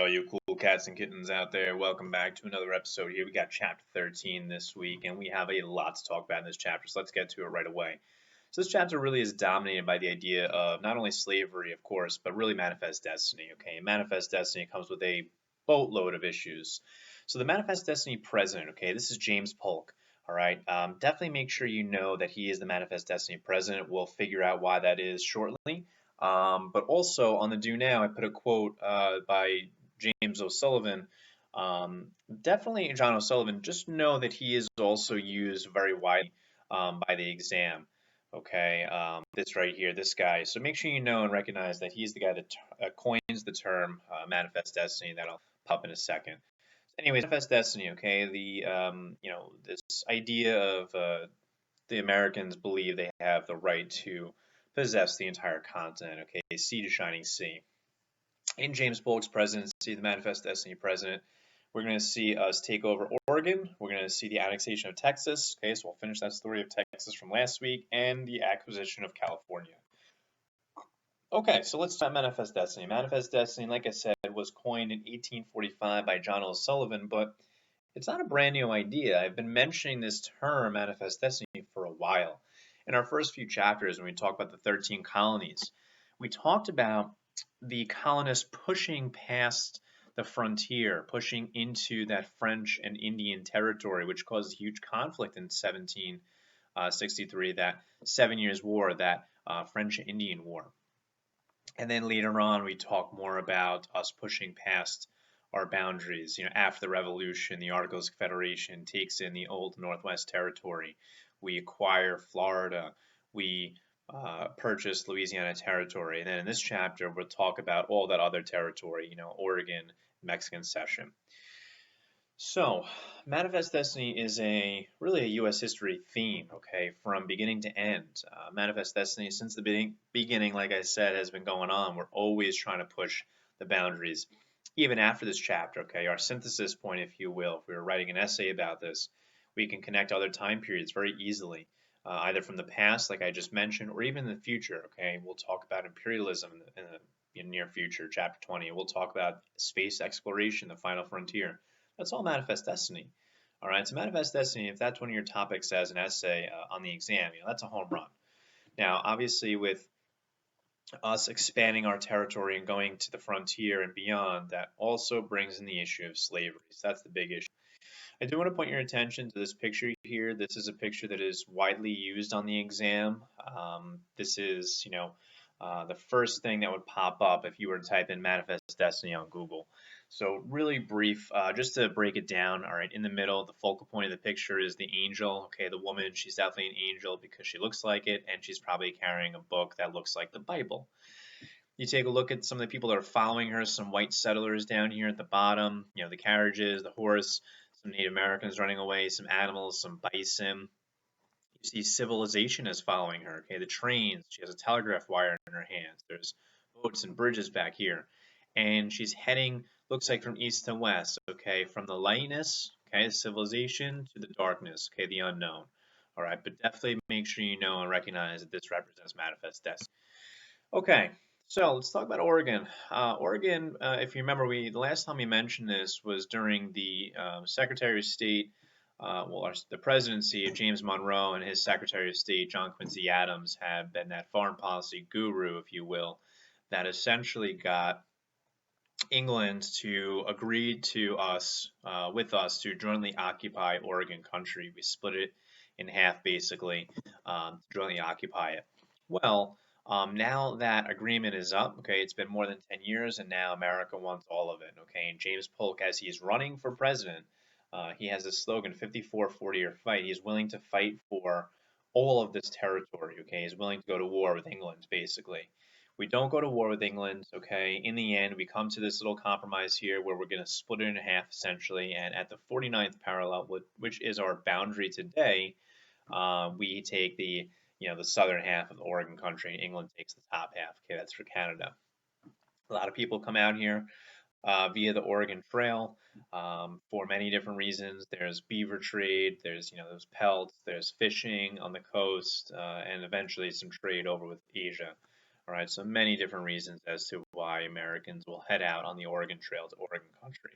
you cool cats and kittens out there? Welcome back to another episode here. We got chapter 13 this week, and we have a lot to talk about in this chapter, so let's get to it right away. So this chapter really is dominated by the idea of not only slavery, of course, but really manifest destiny, okay? And manifest destiny comes with a boatload of issues. So the manifest destiny president, okay, this is James Polk, all right? Definitely make sure you know that he is the manifest destiny president. We'll figure out why that is shortly. But also on the do now, I put a quote by James O'Sullivan. Definitely John O'Sullivan. Just know that he is also used very widely by the exam. Okay, this right here, this guy. So make sure you know and recognize that he's the guy that coins the term manifest destiny. That'll pop in a second. Anyways, manifest destiny. Okay, this idea of the Americans believe they have the right to possess the entire continent. Okay, sea to shining sea. In James Polk's presidency, the Manifest Destiny president, we're going to see us take over Oregon. We're going to see the annexation of Texas. Okay, so we'll finish that story of Texas from last week and the acquisition of California. Okay, so let's start Manifest Destiny. Manifest Destiny, like I said, was coined in 1845 by John O'Sullivan, but it's not a brand new idea. I've been mentioning this term, manifest destiny, for a while. In our first few chapters, when we talked about the 13 colonies, we talked about the colonists pushing past the frontier, pushing into that French and Indian territory, which caused huge conflict in 1763, that 7 Years' War, that French and Indian War. And then later on, we talk more about us pushing past our boundaries. After the Revolution, the Articles of Confederation takes in the old Northwest Territory. We acquire Florida. We purchase Louisiana Territory. And then in this chapter, we'll talk about all that other territory, Oregon, Mexican cession. So, Manifest Destiny is really a U.S. history theme, okay, from beginning to end. Manifest Destiny, since the beginning, like I said, has been going on. We're always trying to push the boundaries, even after this chapter, okay, our synthesis point, if you will. If we were writing an essay about this, we can connect other time periods very easily, either from the past, like I just mentioned, or even in the future, okay? We'll talk about imperialism in the near future, chapter 20. We'll talk about space exploration, the final frontier. That's all manifest destiny. All right, so manifest destiny, if that's one of your topics as an essay on the exam, that's a home run. Now, obviously, with us expanding our territory and going to the frontier and beyond, that also brings in the issue of slavery. So that's the big issue. I do want to point your attention to this picture here. This is a picture that is widely used on the exam. This is, the first thing that would pop up if you were to type in manifest destiny on Google. So really brief, just to break it down. All right, in the middle, the focal point of the picture is the angel. Okay, the woman, she's definitely an angel because she looks like it, and she's probably carrying a book that looks like the Bible. You take a look at some of the people that are following her, some white settlers down here at the bottom, the carriages, the horse, some Native Americans running away, some animals, some bison. You see civilization is following her, okay, the trains, she has a telegraph wire in her hands, there's boats and bridges back here, and she's heading, looks like from east to west, okay, from the lightness, okay, civilization, to the darkness, okay, the unknown. All right, but definitely make sure you know and recognize that this represents manifest destiny. Okay, so let's talk about Oregon. Oregon, if you remember, the last time we mentioned this was during the Secretary of State, the presidency of James Monroe, and his Secretary of State, John Quincy Adams, had been that foreign policy guru, if you will, that essentially got England to agree to with us to jointly occupy Oregon country. We split it in half, basically, to jointly occupy it. Well, now that agreement is up, okay, it's been more than 10 years, and now America wants all of it, okay? And James Polk, as he's running for president, he has this slogan, 54, 40, or fight. He's willing to fight for all of this territory, okay? He's willing to go to war with England, basically. We don't go to war with England, okay? In the end, we come to this little compromise here where we're going to split it in half, essentially, and at the 49th parallel, which is our boundary today, we take the southern half of the Oregon country, and England takes the top half. Okay, that's for Canada. A lot of people come out here via the Oregon Trail for many different reasons. There's beaver trade, there's those pelts, there's fishing on the coast, and eventually some trade over with Asia. All right, so many different reasons as to why Americans will head out on the Oregon Trail to Oregon country.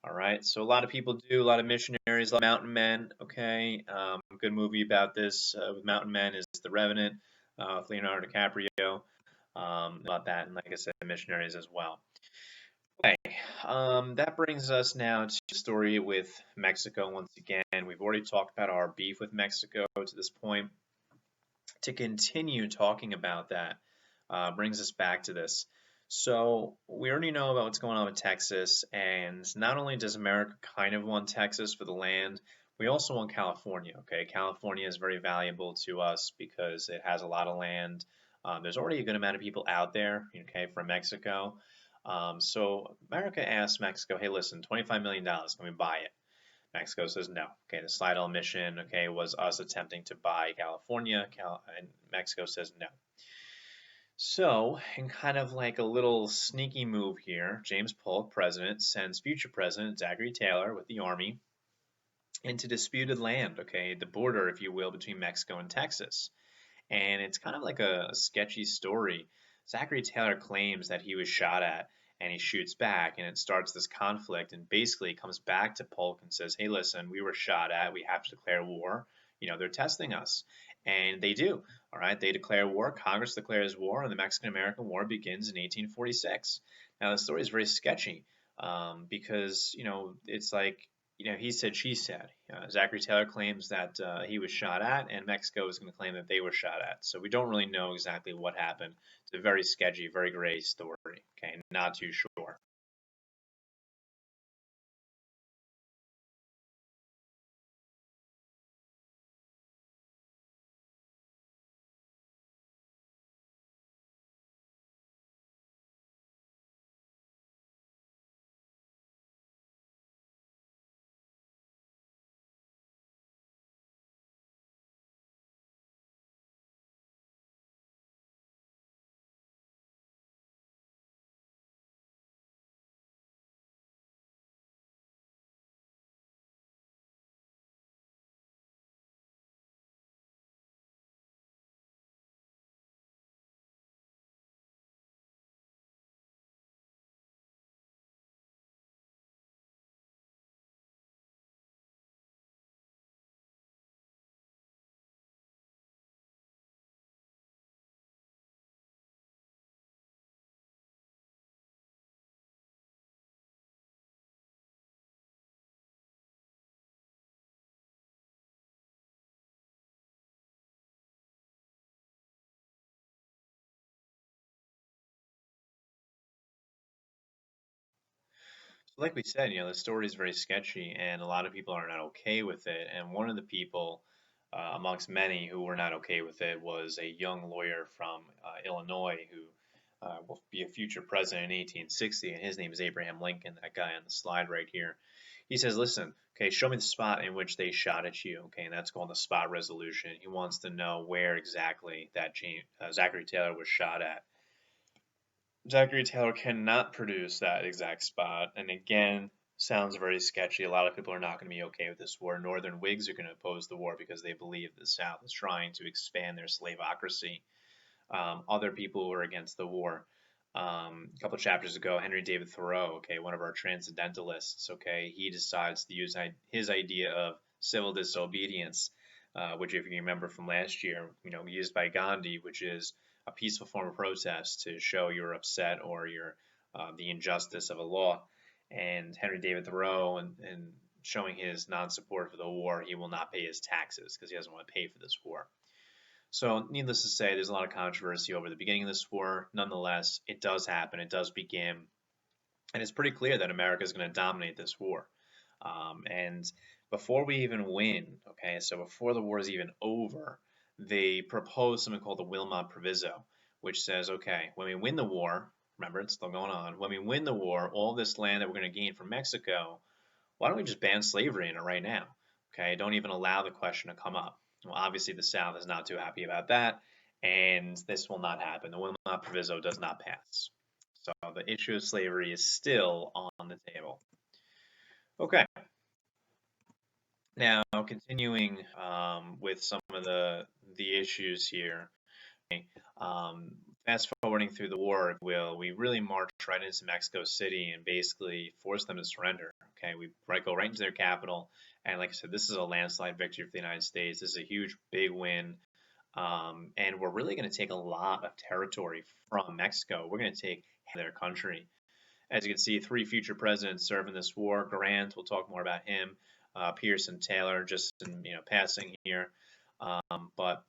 All right, so a lot of people do, a lot of missionaries, a lot of mountain men. Okay, a good movie about this with mountain men is The Revenant with Leonardo DiCaprio. About that, and like I said, missionaries as well. Okay, that brings us now to the story with Mexico once again. We've already talked about our beef with Mexico to this point. To continue talking about that brings us back to this. So we already know about what's going on with Texas, and not only does America kind of want Texas for the land, we also want California. Okay, California is very valuable to us because it has a lot of land. There's already a good amount of people out there, okay, from Mexico. So America asked Mexico, hey, listen, $25 million, can we buy it? Mexico says no. Okay, the Slidell mission, okay, was us attempting to buy California, and Mexico says no. So, in kind of like a little sneaky move here, James Polk, president, sends future president Zachary Taylor with the army into disputed land, okay, the border, if you will, between Mexico and Texas. And it's kind of like a sketchy story. Zachary Taylor claims that he was shot at, and he shoots back, and it starts this conflict, and basically comes back to Polk and says, hey, listen, we were shot at, we have to declare war. They're testing us. And they do. All right, they declare war, Congress declares war, and the Mexican-American War begins in 1846. Now, the story is very sketchy because, it's like, he said, she said. Zachary Taylor claims that he was shot at, and Mexico is going to claim that they were shot at. So we don't really know exactly what happened. It's a very sketchy, very gray story. Okay, not too sure. So like we said, the story is very sketchy, and a lot of people are not okay with it. And one of the people, amongst many who were not okay with it, was a young lawyer from Illinois who will be a future president in 1860, and his name is Abraham Lincoln, that guy on the slide right here. He says, listen, okay, show me the spot in which they shot at you, okay, and that's called the spot resolution. He wants to know where exactly that Zachary Taylor was shot at. Zachary Taylor cannot produce that exact spot, and again, sounds very sketchy. A lot of people are not going to be okay with this war. Northern Whigs are going to oppose the war because they believe the South is trying to expand their slaveocracy. Other people were against the war. A couple chapters ago, Henry David Thoreau, okay, one of our transcendentalists, okay, he decides to use his idea of civil disobedience, which, if you remember from last year, used by Gandhi, which is a peaceful form of protest to show you're upset or you're the injustice of a law. And Henry David Thoreau, and showing his non-support for the war, he will not pay his taxes because he doesn't want to pay for this war. So, needless to say, there's a lot of controversy over the beginning of this war. Nonetheless, it does happen, it does begin, and it's pretty clear that America is going to dominate this war. And before we even win, okay, so before the war is even over, they propose something called the Wilmot Proviso, which says, okay, when we win the war, remember it's still going on, when we win the war, all this land that we're going to gain from Mexico, why don't we just ban slavery in it right now? Okay, don't even allow the question to come up. Well, obviously the South is not too happy about that, and this will not happen. The Wilmot Proviso does not pass. So the issue of slavery is still on the table. Okay, now continuing with some of the issues here. fast forwarding through the war, if you will, we really marched right into Mexico City and basically forced them to surrender. Okay, we go right into their capital, and like I said, this is a landslide victory for the United States. This is a huge, big win, and we're really going to take a lot of territory from Mexico. We're going to take their country. As you can see, 3 future presidents served in this war. Grant, we'll talk more about him. Pierce and Taylor, just in passing here. But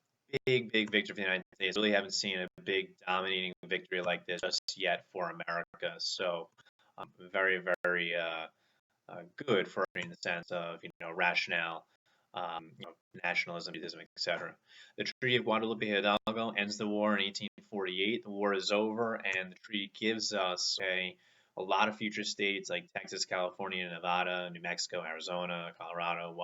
big, big victory for the United States. Really haven't seen a big dominating victory like this just yet for America. So very, very good for in the sense of rationale, nationalism, etc. The Treaty of Guadalupe Hidalgo ends the war in 1848. The war is over, and the treaty gives us a lot of future states like Texas, California, Nevada, New Mexico, Arizona, Colorado,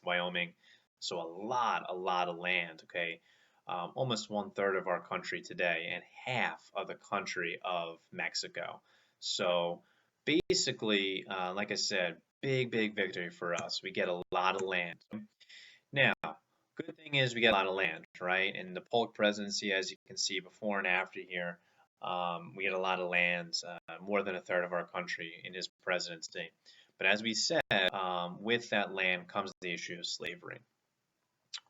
Wyoming. So a lot of land. Okay, almost 1/3 of our country today, and half of the country of Mexico. So basically, like I said, big, big victory for us. We get a lot of land. Now, good thing is we get a lot of land, right? In the Polk presidency, as you can see before and after here, we get a lot of land, more than 1/3 of our country in his presidency. But as we said, with that land comes the issue of slavery.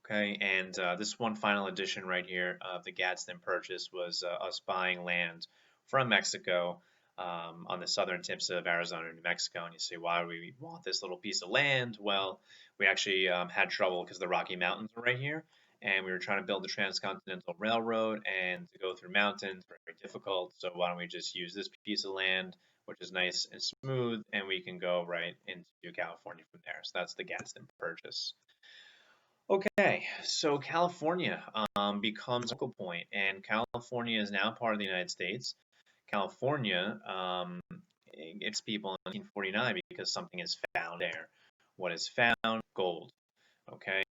Okay, and this one final edition right here of the Gadsden Purchase was us buying land from Mexico on the southern tips of Arizona and New Mexico. And you say, why do we want this little piece of land? Well, we actually had trouble because the Rocky Mountains are right here, and we were trying to build the Transcontinental Railroad, and to go through mountains very, very difficult. So why don't we just use this piece of land, which is nice and smooth, and we can go right into California from there. So that's the Gadsden Purchase. Okay, so California becomes a focal point, and California is now part of the United States. California gets people in 1949 because something is found there. What is found? Gold. Okay,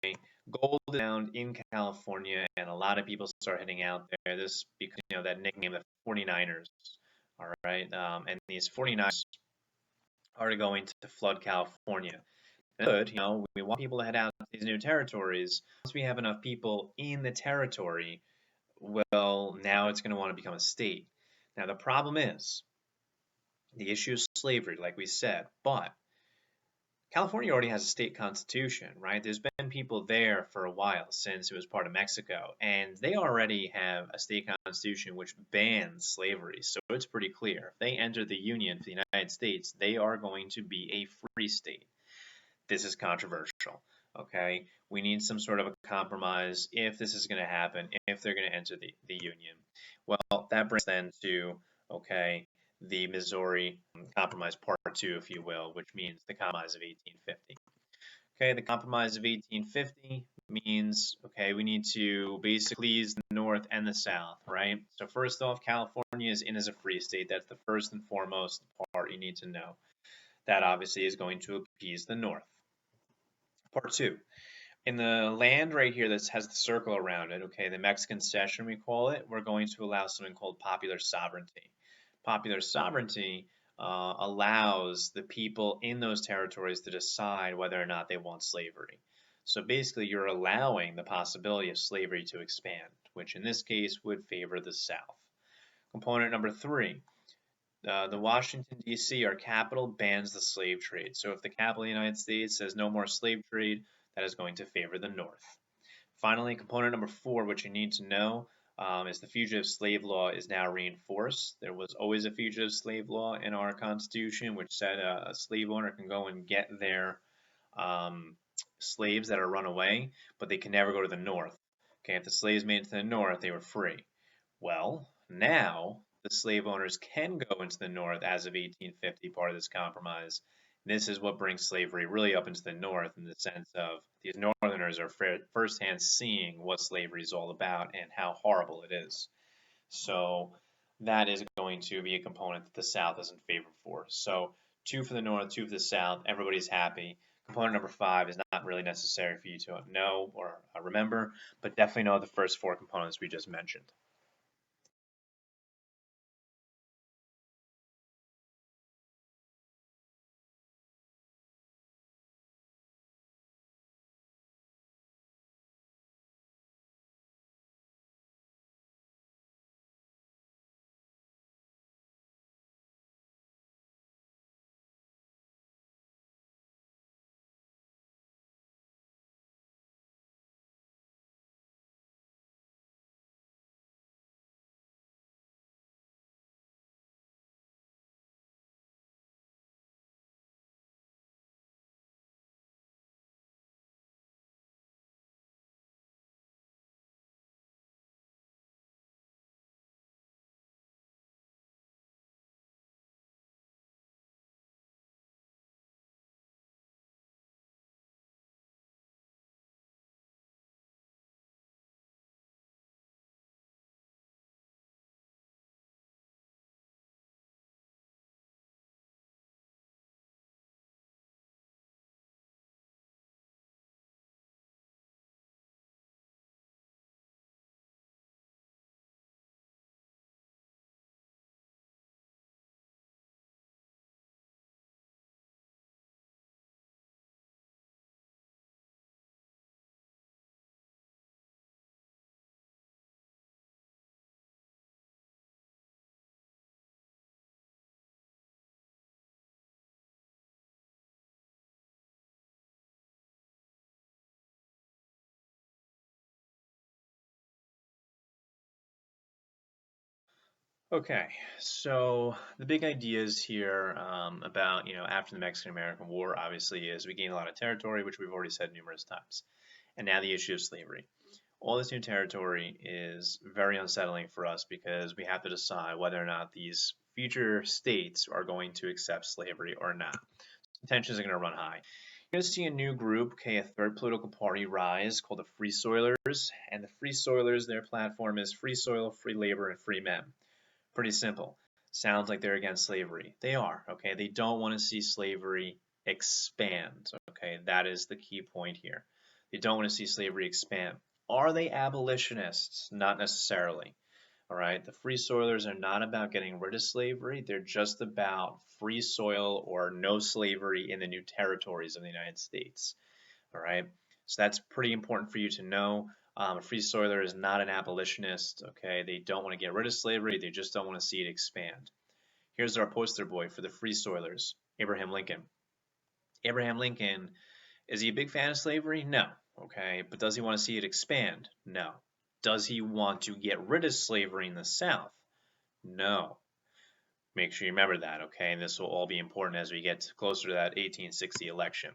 gold is found in California, and a lot of people start heading out there. This because that nickname, the 49ers. All right, and these 49ers are going to flood California. Good, we want people to head out to these new territories. Once we have enough people in the territory, well, now it's going to want to become a state. Now, the problem is the issue of slavery, like we said, but California already has a state constitution, right? There's been people there for a while since it was part of Mexico, and they already have a state constitution which bans slavery. So it's pretty clear. If they enter the Union for the United States, they are going to be a free state. This is controversial. Okay, we need some sort of a compromise if this is going to happen, if they're going to enter the Union. Well, that brings then to, okay, the Missouri Compromise Part 2, if you will, which means the Compromise of 1850. Okay, the Compromise of 1850 means, okay, we need to basically please the North and the South, right? So first off, California is in as a free state. That's the first and foremost part you need to know. That obviously is going to appease the North. Part 2. In the land right here that has the circle around it, okay, the Mexican cession we call it, we're going to allow something called popular sovereignty. Popular sovereignty allows the people in those territories to decide whether or not they want slavery. So basically you're allowing the possibility of slavery to expand, which in this case would favor the South. Component number 3. The Washington, D.C., our capital, bans the slave trade. So if the capital of the United States says no more slave trade, that is going to favor the North. Finally, component number 4, which you need to know, is the fugitive slave law is now reinforced. There was always a fugitive slave law in our Constitution, which said a slave owner can go and get their slaves that are run away, but they can never go to the North. Okay, if the slaves made it to the North, they were free. Well, now the slave owners can go into the North as of 1850, part of this compromise. This is what brings slavery really up into the North in the sense of these Northerners are firsthand seeing what slavery is all about and how horrible it is. So that is going to be a component that the South is in favor for. So 2 for the North, 2 for the South, everybody's happy. Component number 5 is not really necessary for you to know or remember, but definitely know the first 4 components we just mentioned. Okay, so the big ideas here about, after the Mexican-American War, obviously, is we gain a lot of territory, which we've already said numerous times. And now the issue of slavery. All this new territory is very unsettling for us because we have to decide whether or not these future states are going to accept slavery or not. Tensions are going to run high. You're going to see a new group, okay, a third political party rise called the Free Soilers. And the Free Soilers, their platform is free soil, free labor, and free men. Pretty simple. Sounds like they're against slavery. They are, okay? They don't want to see slavery expand, okay? That is the key point here. They don't want to see slavery expand. Are they abolitionists? Not necessarily. All right, the free soilers are not about getting rid of slavery. They're just about free soil or no slavery in the new territories of the United States. All right, so that's pretty important for you to know. A free soiler is not an abolitionist. Okay, they don't want to get rid of slavery. They just don't want to see it expand. Here's our poster boy for the free soilers, Abraham Lincoln. Abraham Lincoln, is he a big fan of slavery? No. Okay, but does he want to see it expand? No. Does he want to get rid of slavery in the South? No. Make sure you remember that, okay? And this will all be important as we get closer to that 1860 election.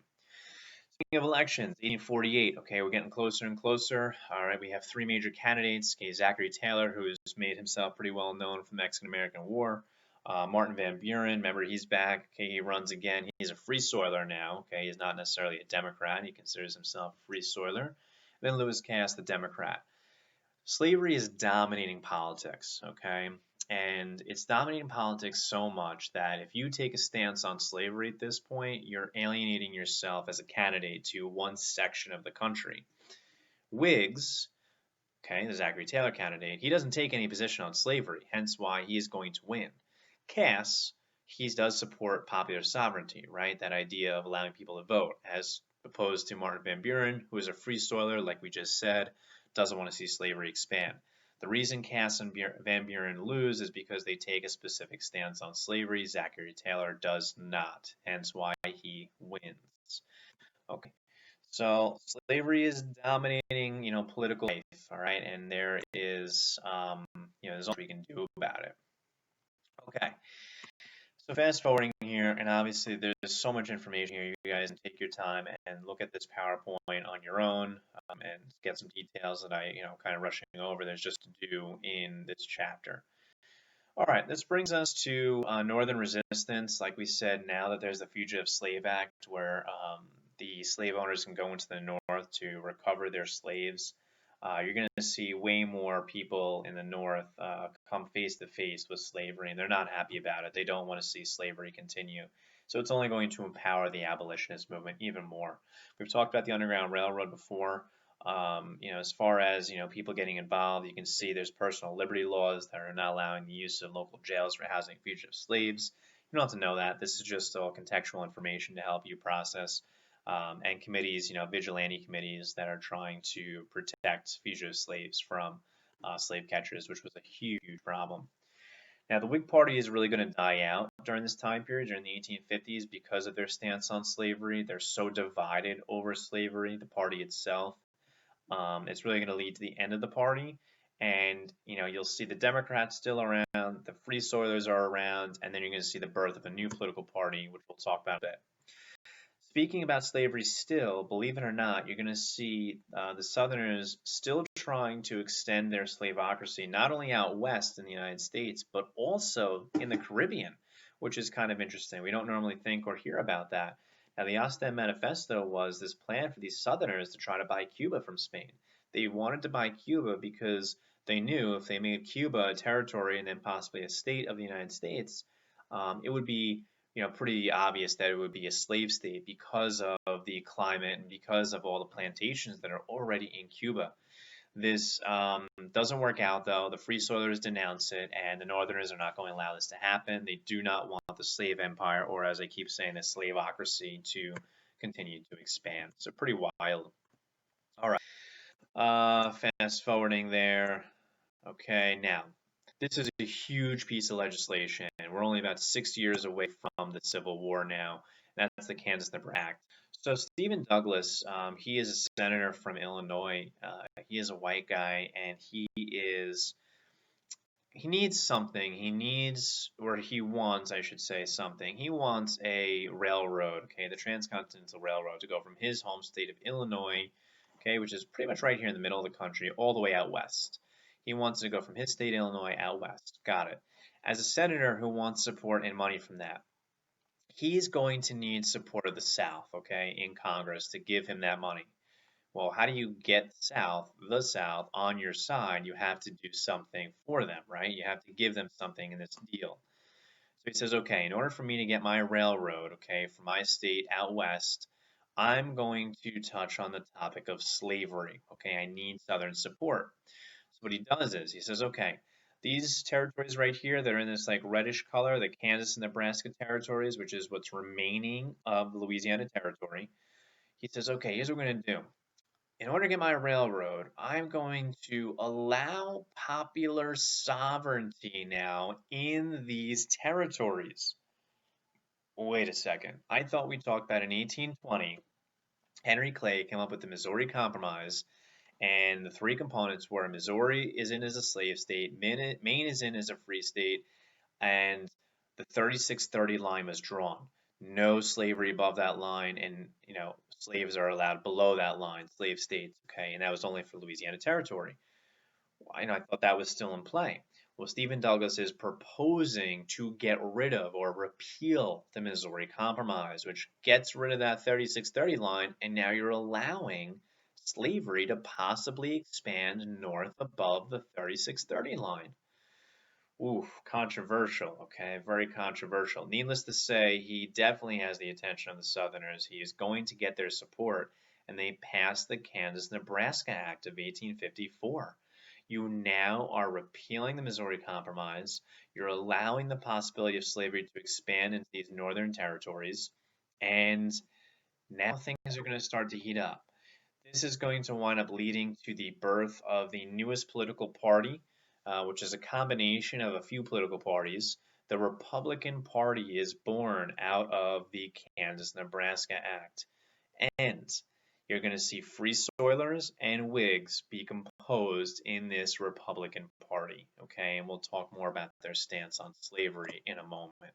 Speaking of elections, 1848, okay, we're getting closer and closer. All right, we have three major candidates. Okay, Zachary Taylor, who's made himself pretty well known from the Mexican-American War. Martin Van Buren, remember he's back. Okay, he runs again. He's a free soiler now. Okay, he's not necessarily a Democrat. He considers himself a free soiler. Then Lewis Cass, the Democrat. Slavery is dominating politics, okay? And it's dominating politics so much that if you take a stance on slavery at this point, you're alienating yourself as a candidate to one section of the country. Whigs, okay, the Zachary Taylor candidate, he doesn't take any position on slavery, hence why he is going to win. Cass, he does support popular sovereignty, right? That idea of allowing people to vote, as opposed to Martin Van Buren, who is a free soiler, like we just said, doesn't want to see slavery expand. The reason Cass and Van Buren lose is because they take a specific stance on slavery. Zachary Taylor does not, hence why he wins. Okay, so slavery is dominating, political life, all right, and there is, there's nothing we can do about it. Okay, so fast forwarding here, and obviously there's so much information here. You guys can take your time and look at this PowerPoint on your own and get some details that I, kind of rushing over. There's just to do in this chapter. All right, this brings us to Northern resistance. Like we said, now that there's the Fugitive Slave Act, where the slave owners can go into the North to recover their slaves. You're going to see way more people in the North come face to face with slavery, and they're not happy about it. They don't want to see slavery continue. So it's only going to empower the abolitionist movement even more. We've talked about the Underground Railroad before. As far as, people getting involved, you can see there's personal liberty laws that are not allowing the use of local jails for housing fugitive slaves. You don't have to know that. This is just all contextual information to help you process. And committees, vigilante committees that are trying to protect fugitive slaves from slave catchers, which was a huge problem. Now, the Whig Party is really going to die out during this time period, during the 1850s, because of their stance on slavery. They're so divided over slavery, the party itself. It's really going to lead to the end of the party. And, you'll see the Democrats still around, the Free Soilers are around, and then you're going to see the birth of a new political party, which we'll talk about a bit. Speaking about slavery still, believe it or not, you're going to see the Southerners still trying to extend their slaveocracy, not only out west in the United States, but also in the Caribbean, which is kind of interesting. We don't normally think or hear about that. Now, the Ostend Manifesto was this plan for these Southerners to try to buy Cuba from Spain. They wanted to buy Cuba because they knew if they made Cuba a territory and then possibly a state of the United States, it would be pretty obvious that it would be a slave state because of the climate and because of all the plantations that are already in Cuba. This doesn't work out, though. The Free Soilers denounce it, and the Northerners are not going to allow this to happen. They do not want the slave empire, or as I keep saying, the slaveocracy to continue to expand. So pretty wild. All right. Fast forwarding there. Okay, now this is a huge piece of legislation. We're only about 6 years away from the Civil War now. That's the Kansas-Nebraska Act. So Stephen Douglas, he is a senator from Illinois. He is a white guy, and he is he needs something. He needs, or he wants, I should say, something. He wants a railroad, okay, the Transcontinental Railroad to go from his home state of Illinois, okay, which is pretty much right here in the middle of the country, all the way out west. He wants to go from his state, Illinois, out west. Got it. As a senator who wants support and money from that, he's going to need support of the South, okay, in Congress to give him that money. Well, how do you get the South, on your side? You have to do something for them, right? You have to give them something in this deal. So he says, okay, in order for me to get my railroad, okay, from my state out west, I'm going to touch on the topic of slavery. Okay, I need Southern support. So what he does is he says, okay, these territories right here that are in this like reddish color, the Kansas and Nebraska territories, which is what's remaining of the Louisiana territory. He says, okay, here's what we're going to do. In order to get my railroad, I'm going to allow popular sovereignty now in these territories. Wait a second. I thought we talked about in 1820, Henry Clay came up with the Missouri Compromise, and the three components were Missouri is in as a slave state, Maine is in as a free state, and the 3630 line was drawn. No slavery above that line, and slaves are allowed below that line, slave states. Okay, and that was only for Louisiana Territory. I thought that was still in play. Well, Stephen Douglas is proposing to get rid of or repeal the Missouri Compromise, which gets rid of that 3630 line, and now you're allowing slavery to possibly expand north above the 3630 line. Ooh, controversial, okay, very controversial. Needless to say, he definitely has the attention of the Southerners. He is going to get their support, and they passed the Kansas-Nebraska Act of 1854. You now are repealing the Missouri Compromise. You're allowing the possibility of slavery to expand into these northern territories, and now things are going to start to heat up. This is going to wind up leading to the birth of the newest political party, which is a combination of a few political parties. The Republican Party is born out of the Kansas-Nebraska Act. And you're going to see Free Soilers and Whigs be composed in this Republican Party. Okay, and we'll talk more about their stance on slavery in a moment.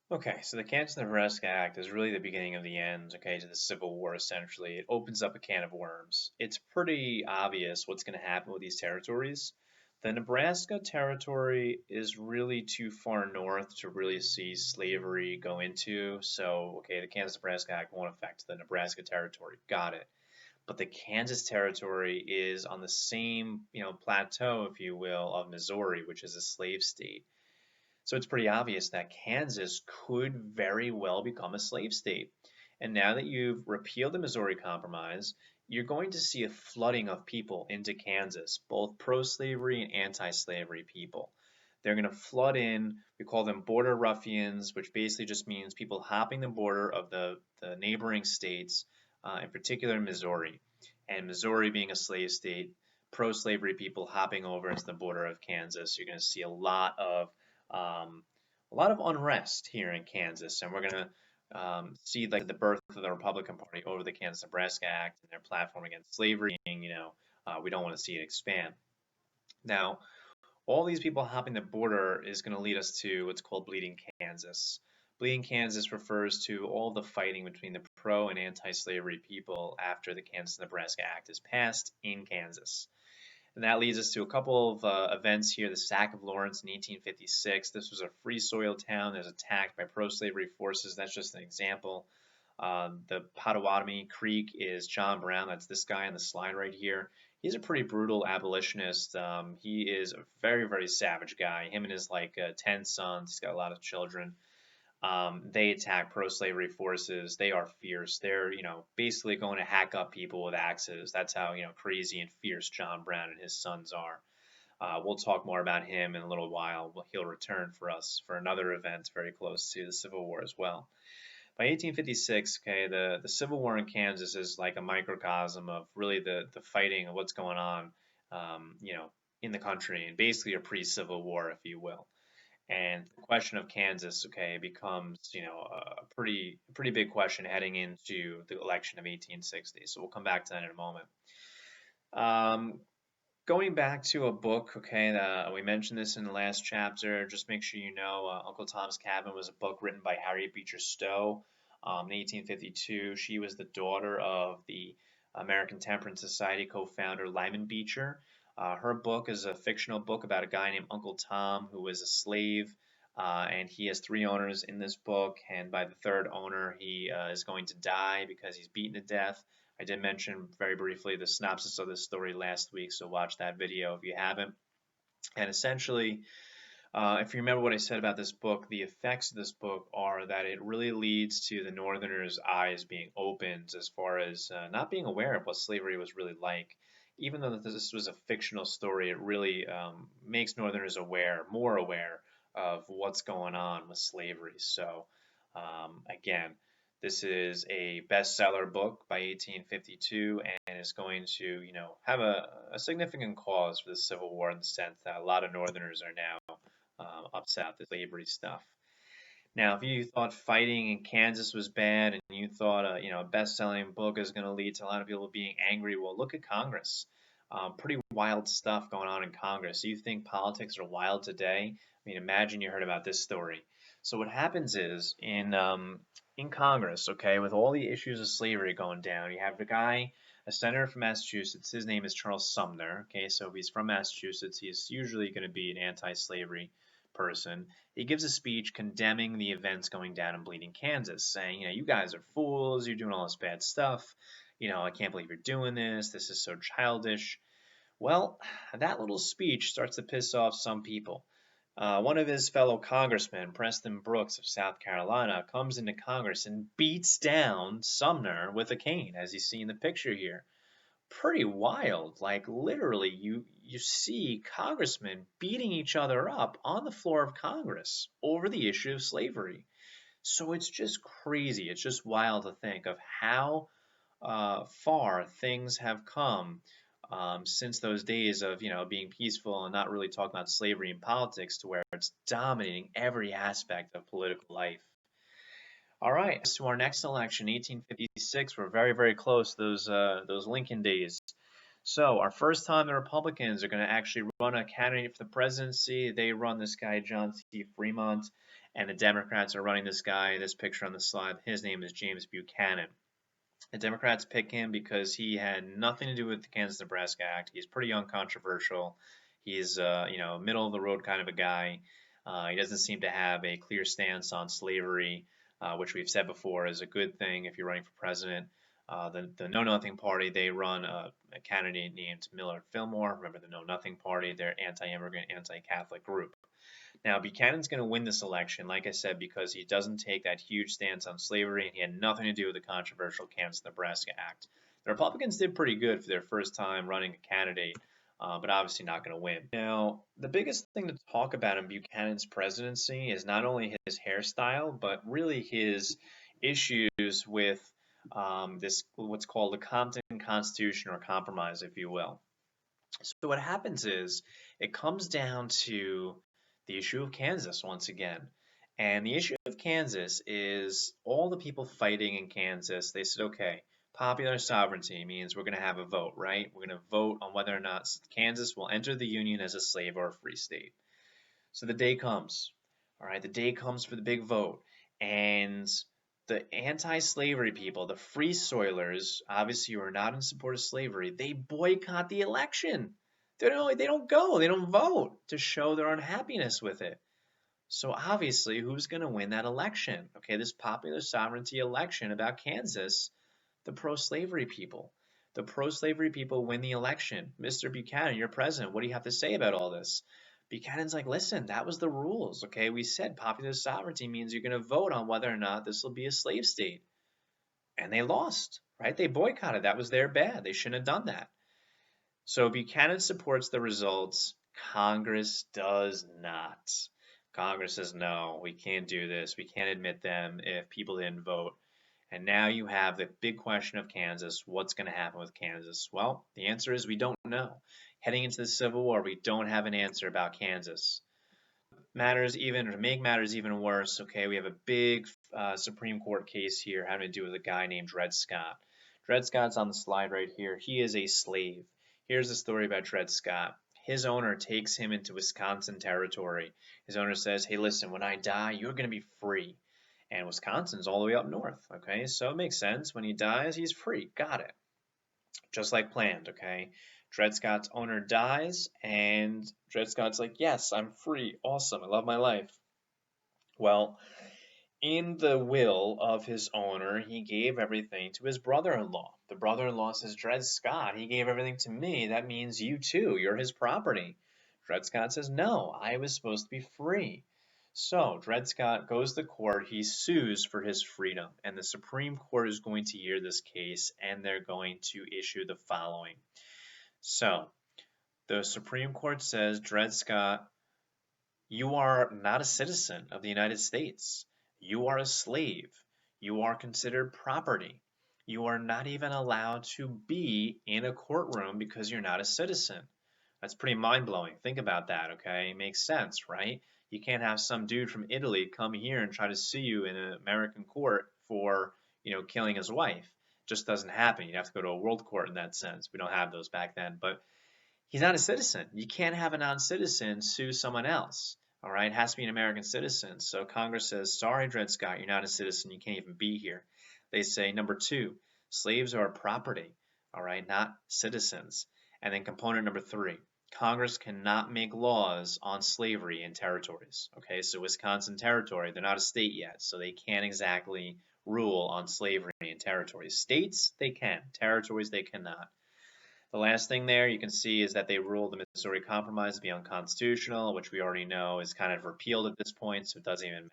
Okay, so the Kansas-Nebraska Act is really the beginning of the end, okay, to the Civil War, essentially. It opens up a can of worms. It's pretty obvious what's going to happen with these territories. The Nebraska territory is really too far north to really see slavery go into, so, okay, the Kansas-Nebraska Act won't affect the Nebraska territory. Got it. But the Kansas territory is on the same, plateau, if you will, of Missouri, which is a slave state. So it's pretty obvious that Kansas could very well become a slave state. And now that you've repealed the Missouri Compromise, you're going to see a flooding of people into Kansas, both pro-slavery and anti-slavery people. They're going to flood in. We call them border ruffians, which basically just means people hopping the border of the neighboring states, in particular Missouri. And Missouri being a slave state, pro-slavery people hopping over into the border of Kansas. You're going to see um, a lot of unrest here in Kansas, and we're going to see like the birth of the Republican Party over the Kansas-Nebraska Act and their platform against slavery. We don't want to see it expand. Now, All these people hopping the border is going to lead us to what's called Bleeding Kansas. Bleeding Kansas refers to all the fighting between the pro and anti-slavery people after the Kansas-Nebraska Act is passed in Kansas. And that leads us to a couple of events here. The sack of Lawrence in 1856. This was a free soil town that was attacked by pro-slavery forces. That's just an example. The Pottawatomie Creek is John Brown. That's this guy on the slide right here. He's a pretty brutal abolitionist. He is a very, very savage guy. Him and his 10 sons. He's got a lot of children. They attack pro-slavery forces. They are fierce. They're, basically going to hack up people with axes. That's how, crazy and fierce John Brown and his sons are. We'll talk more about him in a little while. He'll return for us for another event very close to the Civil War as well. By 1856, okay, the Civil War in Kansas is like a microcosm of really the fighting of what's going on, in the country, and basically a pre-Civil War, if you will. And the question of Kansas, okay, becomes, a pretty big question heading into the election of 1860. So we'll come back to that in a moment. Going back to a book, okay, we mentioned this in the last chapter. Just make sure you know Uncle Tom's Cabin was a book written by Harriet Beecher Stowe in 1852. She was the daughter of the American Temperance Society co-founder Lyman Beecher. Her book is a fictional book about a guy named Uncle Tom who was a slave, and he has 3 owners in this book, and by the 3rd owner, he is going to die because he's beaten to death. I did mention very briefly the synopsis of this story last week, so watch that video if you haven't. And essentially, if you remember what I said about this book, the effects of this book are that it really leads to the Northerners' eyes being opened as far as not being aware of what slavery was really like. Even though this was a fictional story, it really makes Northerners more aware of what's going on with slavery. So, again, this is a bestseller book by 1852 and is going to, have a significant cause for the Civil War in the sense that a lot of Northerners are now upset with the slavery stuff. Now, if you thought fighting in Kansas was bad and you thought a best-selling book is going to lead to a lot of people being angry, well, look at Congress. Pretty wild stuff going on in Congress. You think politics are wild today? I mean, imagine you heard about this story. So what happens is in Congress, okay, with all the issues of slavery going down, you have a senator from Massachusetts. His name is Charles Sumner. Okay, so if he's from Massachusetts, he's usually going to be an anti-slavery person. He gives a speech condemning the events going down in Bleeding Kansas, saying, you guys are fools. You're doing all this bad stuff. I can't believe you're doing this. This is so childish. Well, that little speech starts to piss off some people. One of his fellow congressmen, Preston Brooks of South Carolina, comes into Congress and beats down Sumner with a cane, as you see in the picture here. Pretty wild. Like literally, you see congressmen beating each other up on the floor of Congress over the issue of slavery. So it's just crazy. It's just wild to think of how far things have come since those days of being peaceful and not really talking about slavery in politics to where it's dominating every aspect of political life. All right, to our next election, 1856. We're very, very close to those Lincoln days. So our first time the Republicans are going to actually run a candidate for the presidency. They run this guy, John C. Fremont, and the Democrats are running this guy, this picture on the slide. His name is James Buchanan. The Democrats pick him because he had nothing to do with the Kansas-Nebraska Act. He's pretty uncontroversial. He's, middle of the road kind of a guy. He doesn't seem to have a clear stance on slavery, which we've said before is a good thing if you're running for president. The Know Nothing Party, they run a candidate named Millard Fillmore. Remember the Know Nothing Party, they're anti-immigrant, anti-Catholic group. Now, Buchanan's going to win this election, like I said, because he doesn't take that huge stance on slavery, and he had nothing to do with the controversial Kansas-Nebraska Act. The Republicans did pretty good for their first time running a candidate, but obviously not going to win. Now, the biggest thing to talk about in Buchanan's presidency is not only his hairstyle, but really his issues with this what's called the Compton Constitution or Compromise, if you will. So what happens is it comes down to the issue of Kansas once again. And the issue of Kansas is all the people fighting in Kansas, they said, okay, Popular sovereignty means we're going to have a vote, right? We're going to vote on whether or not Kansas will enter the Union as a slave or a free state. So the day comes, all right? The day comes for the big vote. And the anti-slavery people, the free soilers, obviously who are not in support of slavery, they boycott the election. They don't go, they don't vote to show their unhappiness with it. So obviously, who's going to win that election? Okay, this popular sovereignty election about Kansas, the pro-slavery people. The pro-slavery people win the election. Mr. Buchanan, you're president. What do you have to say about all this? Buchanan's like, listen, that was the rules. Okay, we said popular sovereignty means you're going to vote on whether or not this will be a slave state. And they lost, right? They boycotted. That was their bad. They shouldn't have done that. So Buchanan supports the results. Congress does not. Congress says, no, we can't do this. We can't admit them if people didn't vote. And now you have the big question of Kansas. What's going to happen with Kansas? Well, the answer is we don't know. Heading into the Civil War, we don't have an answer about Kansas. To make matters even worse, okay, we have a big Supreme Court case here having to do with a guy named Dred Scott. Dred Scott's on the slide right here. He is a slave. Here's the story about Dred Scott. His owner takes him into Wisconsin territory. His owner says, hey, listen, when I die, you're going to be free. And Wisconsin's all the way up north, okay? So it makes sense. When he dies, he's free. Got it. Just like planned, okay? Dred Scott's owner dies, and Dred Scott's like, yes, I'm free. Awesome. I love my life. Well, in the will of his owner, he gave everything to his brother-in-law. The brother-in-law says, Dred Scott, he gave everything to me. That means you too. You're his property. Dred Scott says, no, I was supposed to be free. So Dred Scott goes to court. He sues for his freedom. And the Supreme Court is going to hear this case, and they're going to issue the following. So the Supreme Court says, Dred Scott, you are not a citizen of the United States. You are a slave. You are considered property. You are not even allowed to be in a courtroom because you're not a citizen. That's pretty mind-blowing. Think about that, okay? It makes sense, right? You can't have some dude from Italy come here and try to sue you in an American court for, killing his wife. It just doesn't happen. You have to go to a world court in that sense. We don't have those back then, but he's not a citizen. You can't have a non-citizen sue someone else. All right, it has to be an American citizen. So Congress says, sorry, Dred Scott, you're not a citizen. You can't even be here. They say, number two, slaves are property, all right, not citizens. And then component number three, Congress cannot make laws on slavery in territories. Okay, so Wisconsin territory, they're not a state yet, so they can't exactly rule on slavery in territories. States, they can. Territories, they cannot. The last thing there you can see is that they ruled the Missouri Compromise to be unconstitutional, which we already know is kind of repealed at this point, so it doesn't even matter.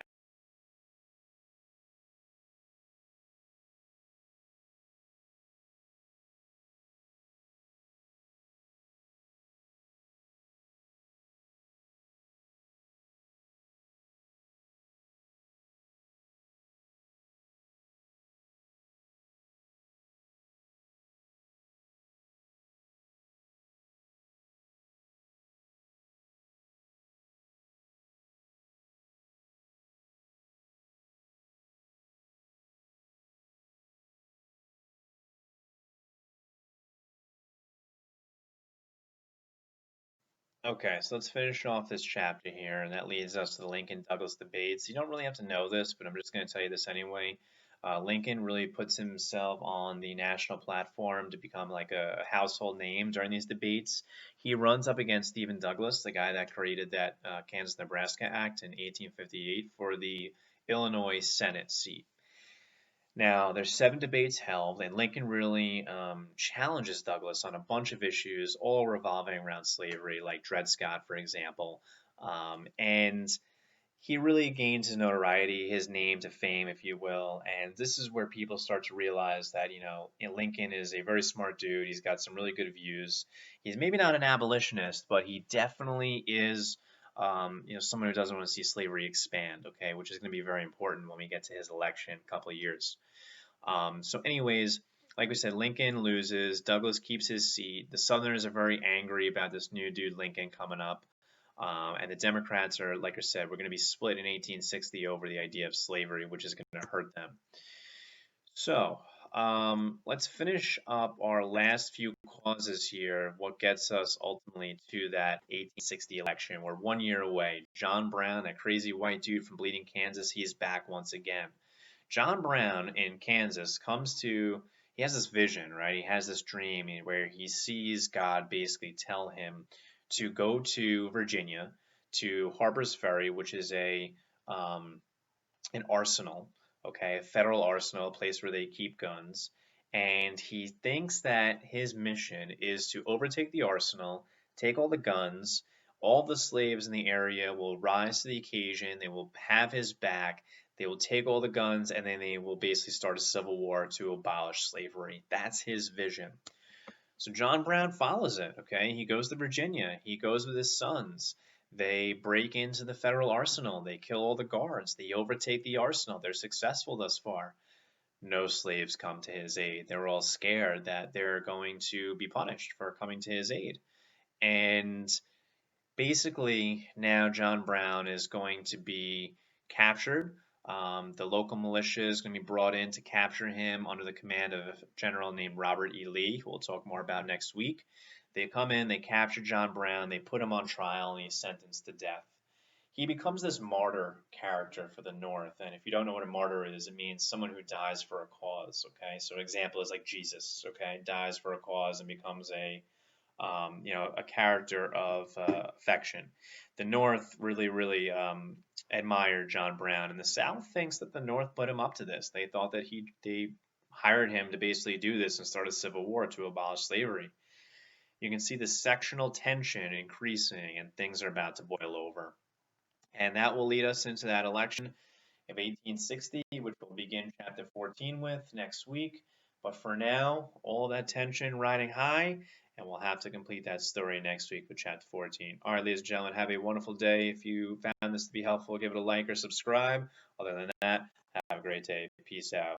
Okay, so let's finish off this chapter here, and that leads us to the Lincoln-Douglas debates. You don't really have to know this, but I'm just going to tell you this anyway. Lincoln really puts himself on the national platform to become like a household name during these debates. He runs up against Stephen Douglas, the guy that created that Kansas-Nebraska Act in 1858 for the Illinois Senate seat. Now, there's 7 debates held, and Lincoln really challenges Douglas on a bunch of issues, all revolving around slavery, like Dred Scott, for example. And he really gains his notoriety, his name to fame, if you will. And this is where people start to realize that, Lincoln is a very smart dude. He's got some really good views. He's maybe not an abolitionist, but he definitely is, someone who doesn't want to see slavery expand, okay, which is going to be very important when we get to his election in a couple of years. So anyways, like we said, Lincoln loses. Douglas keeps his seat. The Southerners are very angry about this new dude Lincoln coming up. And the Democrats are, like I said, we're going to be split in 1860 over the idea of slavery, which is going to hurt them. So let's finish up our last few causes here. What gets us ultimately to that 1860 election? We're 1 year away. John Brown, that crazy white dude from Bleeding Kansas, he's back once again. John Brown in Kansas he has this vision, right? He has this dream where he sees God basically tell him to go to Virginia, to Harper's Ferry, which is um, an arsenal, okay, a federal arsenal, a place where they keep guns. And he thinks that his mission is to overtake the arsenal, take all the guns, all the slaves in the area will rise to the occasion, they will have his back, they will take all the guns, and then they will basically start a civil war to abolish slavery. That's his vision. So John Brown follows it, okay? He goes to Virginia. He goes with his sons. They break into the federal arsenal. They kill all the guards. They overtake the arsenal. They're successful thus far. No slaves come to his aid. They're all scared that they're going to be punished for coming to his aid. And basically, now John Brown is going to be captured. The local militia is going to be brought in to capture him under the command of a general named Robert E. Lee, who we'll talk more about next week. They come in, they capture John Brown, they put him on trial, and he's sentenced to death. He becomes this martyr character for the North, and if you don't know what a martyr is, it means someone who dies for a cause. Okay, so an example is like Jesus. Okay, dies for a cause and becomes a character of affection. The North really admired John Brown, and the South thinks that the North put him up to this. They thought that they hired him to basically do this and start a civil war to abolish slavery. You can see the sectional tension increasing, and things are about to boil over. And that will lead us into that election of 1860, which we'll begin chapter 14 with next week. But for now, all that tension riding high, and we'll have to complete that story next week with chapter 14. All right, ladies and gentlemen, have a wonderful day. If you found this to be helpful, give it a like or subscribe. Other than that, have a great day. Peace out.